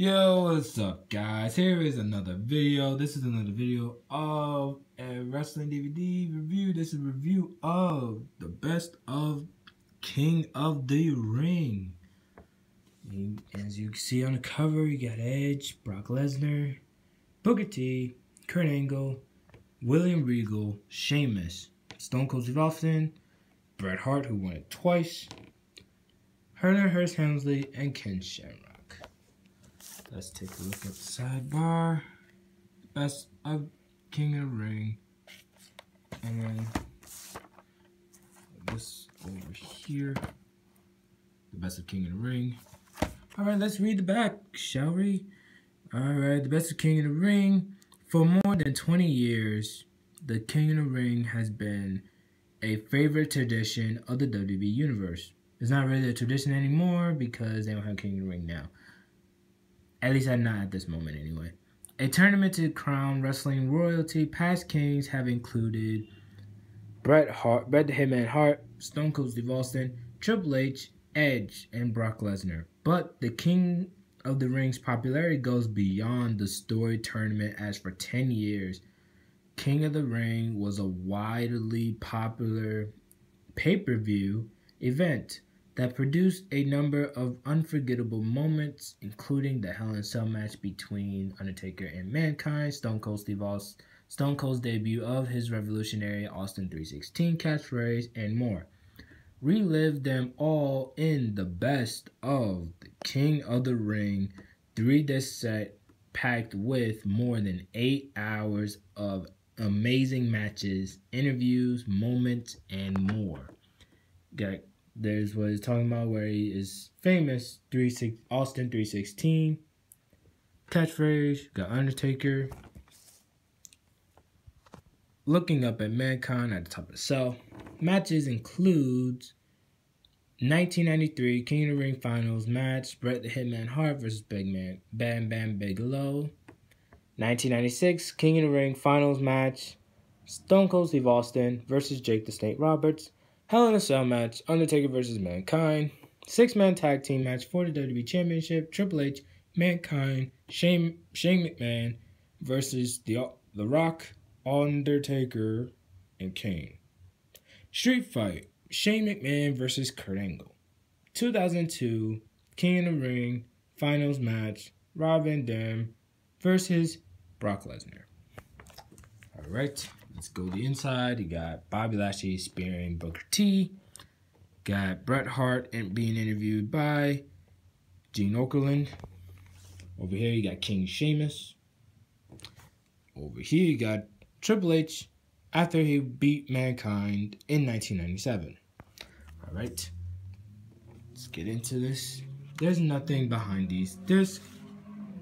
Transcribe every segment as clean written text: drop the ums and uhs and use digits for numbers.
Yo, what's up, guys? Here is another video. This is another video of a wrestling DVD review. This is a review of the best of King of the Ring. As you can see on the cover, you got Edge, Brock Lesnar, Booker T, Kurt Angle, William Regal, Sheamus, Stone Cold Steve Austin, Bret Hart, who won it twice, Hearst Helmsley, and Ken Shamrock. Let's take a look at the sidebar. Best of King of the Ring. And then this over here. The best of King of the Ring. Alright, let's read the back, shall we? Alright, the best of King of the Ring. For more than 20 years, the King of the Ring has been a favorite tradition of the WWE Universe. It's not really a tradition anymore because they don't have King of the Ring now. At least not at this moment anyway. A tournament to crown wrestling royalty. Past kings have included Bret the Hitman Hart, Stone Cold Steve Austin, Triple H, Edge, and Brock Lesnar. But the King of the Ring's popularity goes beyond the story tournament, as for 10 years, King of the Ring was a widely popular pay-per-view event that produced a number of unforgettable moments, including the Hell in a Cell match between Undertaker and Mankind, Stone Cold's debut of his revolutionary Austin 316 catchphrase, and more. Relive them all in the best of the King of the Ring 3-disc set packed with more than 8 hours of amazing matches, interviews, moments, and more. There's what he's talking about where he is famous, Austin 316 catchphrase, got Undertaker looking up at Mankind at the top of the cell. Matches includes 1993 King of the Ring Finals match, Bret the Hitman Hart versus Bam Bam Bigelow. 1996 King of the Ring Finals match, Stone Cold Steve Austin versus Jake the Snake Roberts. Hell in a Cell match, Undertaker versus Mankind. 6-man tag team match for the WWE Championship, Triple H, Mankind, Shane McMahon versus The Rock, Undertaker, and Kane. Street Fight, Shane McMahon versus Kurt Angle. 2002 King of the Ring Finals match, Rob Van Dam versus Brock Lesnar. Alright. Let's go to the inside. You got Bobby Lashley spearing Booker T. Got Bret Hart being interviewed by Gene Okerlund. Over here, you got King Sheamus. Over here, you got Triple H after he beat Mankind in 1997. All right. Let's get into this. There's nothing behind these discs.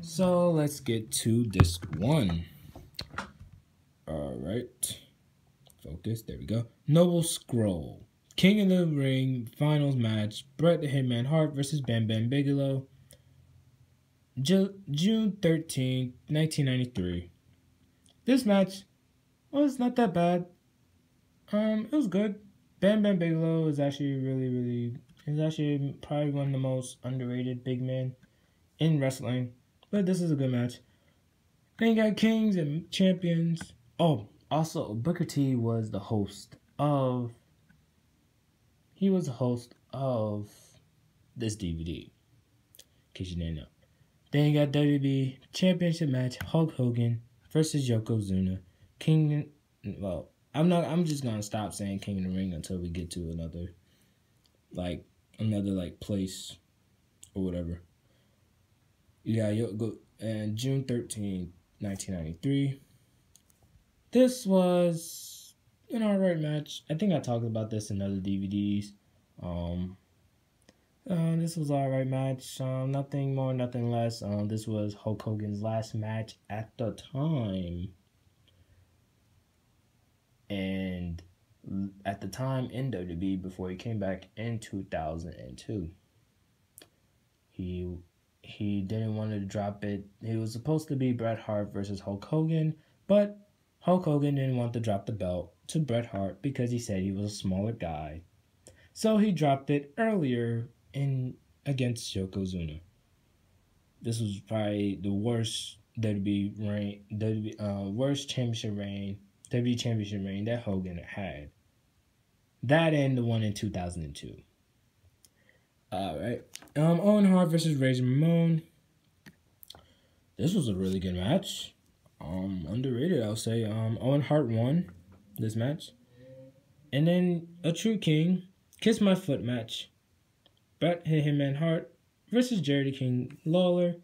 So let's get to disc 1. Alright. Focus. There we go. Noble Scroll. King of the Ring Finals match. Bret the Hitman Hart versus Bam Bam Bigelow. June 13, 1993. This match was not that bad. It was good. Bam Bam Bigelow is actually probably one of the most underrated big men in wrestling. But this is a good match. Then you got Kings and Champions. Oh, also, Booker T was the host of... He was the host of this DVD. In case you didn't know. Then you got WWE Championship match, Hulk Hogan versus Yokozuna. I'm just gonna stop saying King of the Ring until we get to another place or whatever. Yeah, and June 13, 1993. This was an alright match. I think I talked about this in other DVDs. This was an alright match. Nothing more, nothing less. This was Hulk Hogan's last match at the time. And at the time in WWE before he came back in 2002. He didn't want to drop it. It was supposed to be Bret Hart versus Hulk Hogan, but Hulk Hogan didn't want to drop the belt to Bret Hart because he said he was a smaller guy. So he dropped it earlier against Yokozuna. This was probably the worst WWE reign, worst championship reign, WWE championship reign that Hogan had. That and the one in 2002. All right. Owen Hart versus Razor Ramon. This was a really good match. Underrated, I'll say. Owen Hart won this match. And then a True King, Kiss My Foot match. Bret Hitman Hart versus Jerry King Lawler.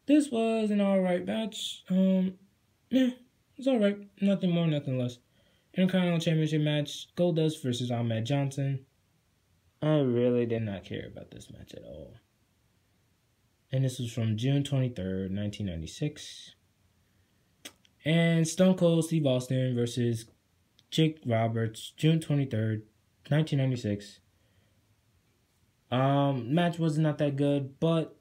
This was an alright match. Yeah, it's alright. Nothing more, nothing less. Intercontinental Championship match, Goldust versus Ahmed Johnson. I really did not care about this match at all. And this was from June 23rd, 1996. And Stone Cold Steve Austin versus Jake Roberts, June 23rd, 1996. Match was not that good, but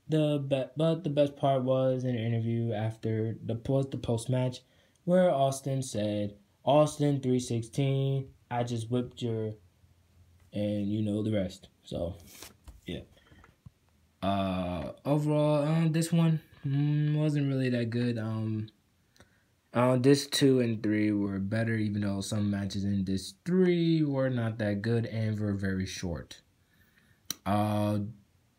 the best part was an interview after the post match where Austin said, "Austin 316, I just whipped your," and you know the rest. So, yeah. Overall, this one wasn't really that good. This 2 and 3 were better, even though some matches in this 3 were not that good and were very short.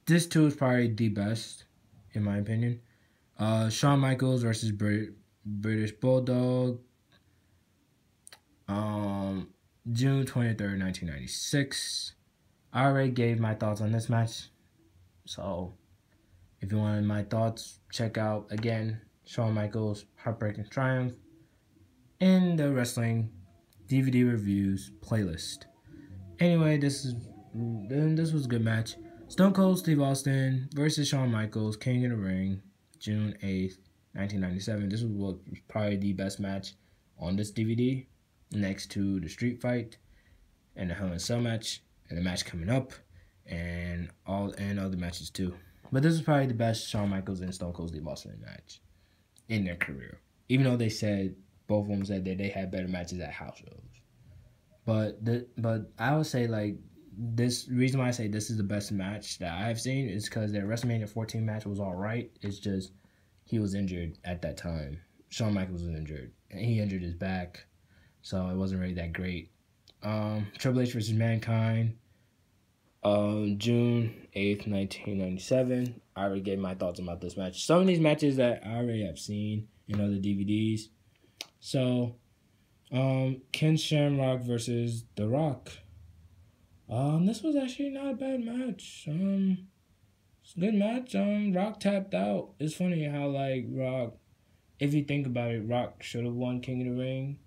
This 2 is probably the best, in my opinion. Shawn Michaels versus British Bulldog. June 23rd, 1996. I already gave my thoughts on this match. So, if you wanted my thoughts, check out, again, Shawn Michaels' Heartbreaking Triumph in the Wrestling DVD Reviews playlist. Anyway, this was a good match. Stone Cold Steve Austin versus Shawn Michaels, King of the Ring, June 8th, 1997. This was probably the best match on this DVD, next to the Street Fight and the Hell in a Cell match and the match coming up and other matches too. But this is probably the best Shawn Michaels and Stone Cold Steve Austin match in their career. Even though both of them said that they had better matches at house shows. But I would say, like, this reason why I say this is the best match that I've seen is because their WrestleMania 14 match was all right. It's just he was injured at that time. Shawn Michaels was injured, and he injured his back, so it wasn't really that great. Triple H versus Mankind, June 8th, 1997. I already gave my thoughts about this match. Some of these matches that I already have seen in other DVDs. So, Ken Shamrock versus The Rock. This was actually not a bad match. It's a good match. Rock tapped out. It's funny how, like, Rock, if you think about it, Rock should have won King of the Ring,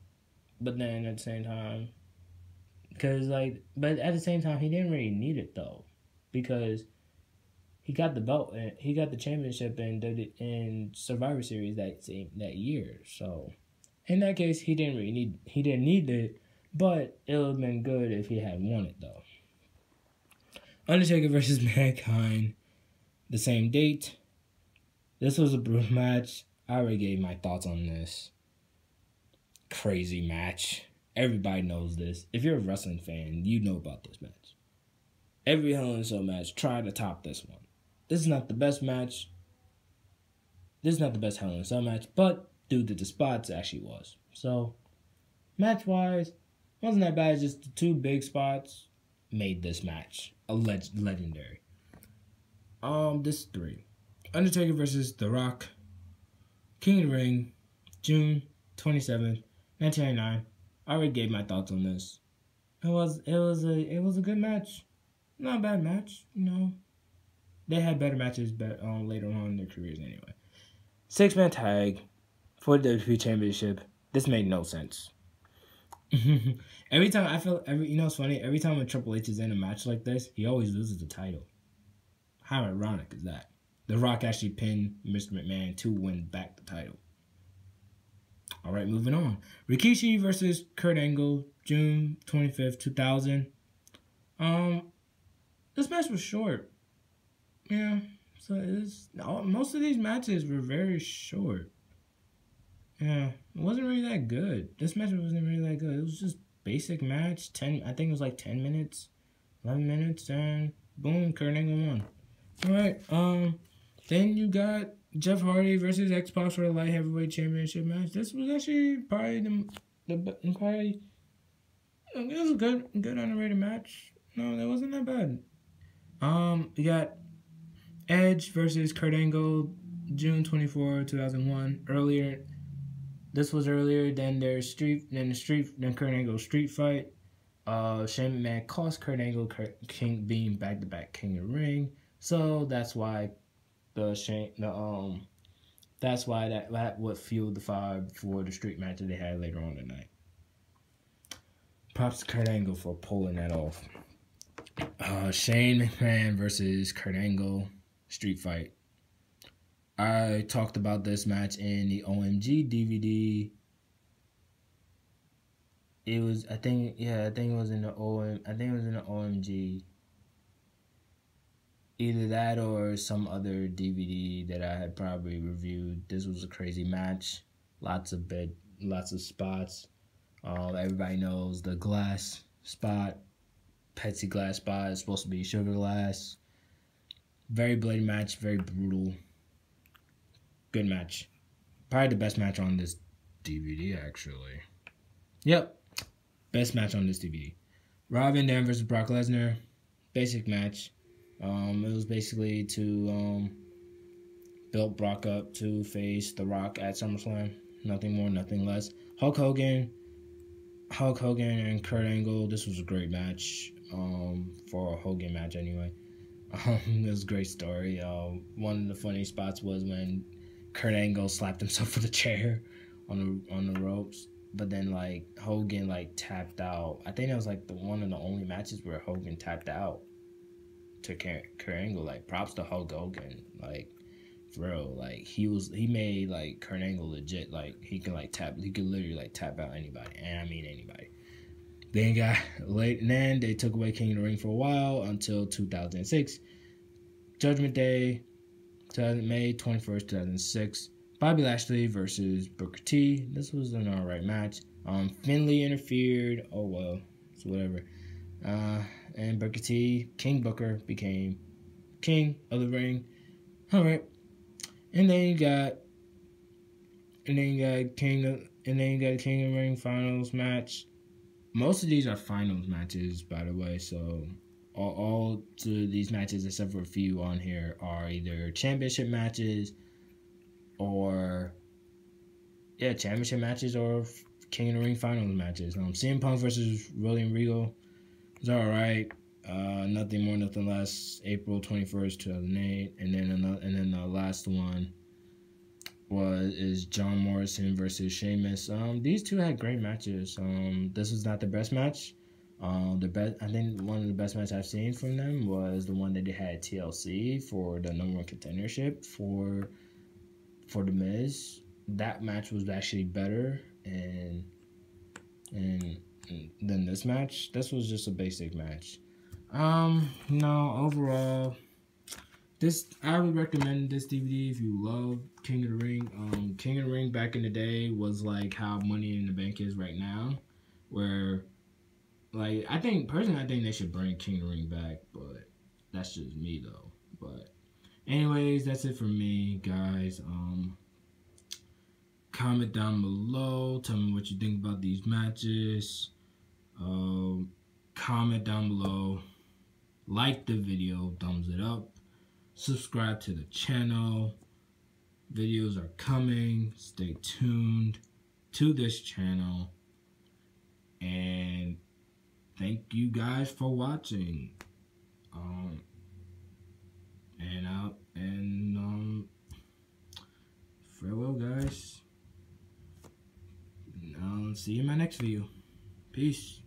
but then at the same time, but at the same time, he didn't really need it though, because he got the belt and he got the championship in Survivor Series that year. So, in that case, he didn't need it, but it would have been good if he had won it though. Undertaker versus Mankind, the same date. This was a brutal match. I already gave my thoughts on this. Crazy match. Everybody knows this. If you're a wrestling fan, you know about this match. Every Hell in a Cell match, try to top this one. This is not the best match. This is not the best Hell in a Cell match, but due to the spots, it actually was. So, match-wise, wasn't that bad. Just the 2 big spots made this match legendary. This 3. Undertaker versus The Rock, King of the Ring, June 27th, 1999. I already gave my thoughts on this. It was a good match. Not a bad match, you know. They had better matches later on in their careers anyway. 6-man tag for the WWE Championship. This made no sense. Every time you know, it's funny. Every time when Triple H is in a match like this, he always loses the title. How ironic is that? The Rock actually pinned Mr. McMahon to win back the title. All right, moving on. Rikishi versus Kurt Angle, June 25th, 2000. This match was short. Yeah, so most of these matches were very short. Yeah, it wasn't really that good. This match wasn't really that good. It was just basic match. I think it was like 10 minutes, 11 minutes, and boom, Kurt Angle won. All right. Then you got Jeff Hardy versus X-Pac for the light heavyweight championship match. This was actually probably probably it was a good underrated match. No, that wasn't that bad. You got Edge versus Kurt Angle, June 24, 2001. Earlier, this was earlier than than Kurt Angle's street fight. Shane McMahon cost Kurt Angle being back-to-back King of the Ring. So that's why that's why that what fueled the fire for the street match that they had later on tonight. Props to Kurt Angle for pulling that off. Shane McMahon versus Kurt Angle street fight. I talked about this match in the OMG DVD. It was I think it was in the OMG. Either that or some other DVD that I had probably reviewed. This was a crazy match. Lots of spots. Everybody knows the glass spot. Pepsi glass spot is supposed to be sugar glass. Very bloody match. Very brutal. Good match. Probably the best match on this DVD, actually. Yep. Best match on this DVD. Rob Van Dam versus Brock Lesnar. Basic match. It was basically to build Brock up to face The Rock at SummerSlam. Nothing more, nothing less. Hulk Hogan and Kurt Angle. This was a great match. For a Hogan match anyway. It was a great story. One of the funny spots was when Kurt Angle slapped himself with a chair on the ropes. But then Hogan tapped out. I think that was one of the only matches where Hogan tapped out to Kurt Angle. Props to Hulk Hogan. For real. He made Kurt Angle legit. He could literally tap out anybody. And I mean anybody. Then they took away King of the Ring for a while until 2006. Judgment Day, May 21st, 2006. Bobby Lashley versus Booker T. This was an alright match. Finlay interfered. Oh well, it's whatever. And Booker T, King Booker, became King of the Ring. Alright. And then you got King of the Ring finals match. Most of these are finals matches, by the way, so all of these matches, except for a few on here, are either championship matches or championship matches or King of the Ring finals matches. CM Punk versus William Regal was alright. Nothing more, nothing less. April 21st, 2008, and then the last one is John Morrison versus Sheamus. These two had great matches. This was not the best match. I think one of the best matches I've seen from them was the one that they had at TLC for the number one contendership for The Miz. That match was actually better and than this match. This was just a basic match. No, overall, I would recommend this DVD if you love King of the Ring. King of the Ring back in the day was how Money in the Bank is right now, where I think they should bring King of the Ring back, but that's just me though. But anyways, that's it for me, guys. Comment down below, tell me what you think about these matches. Comment down below, like the video, thumbs it up. Subscribe to the channel. Videos are coming. Stay tuned to this channel. And thank you guys for watching. Farewell, guys. See you in my next video. Peace.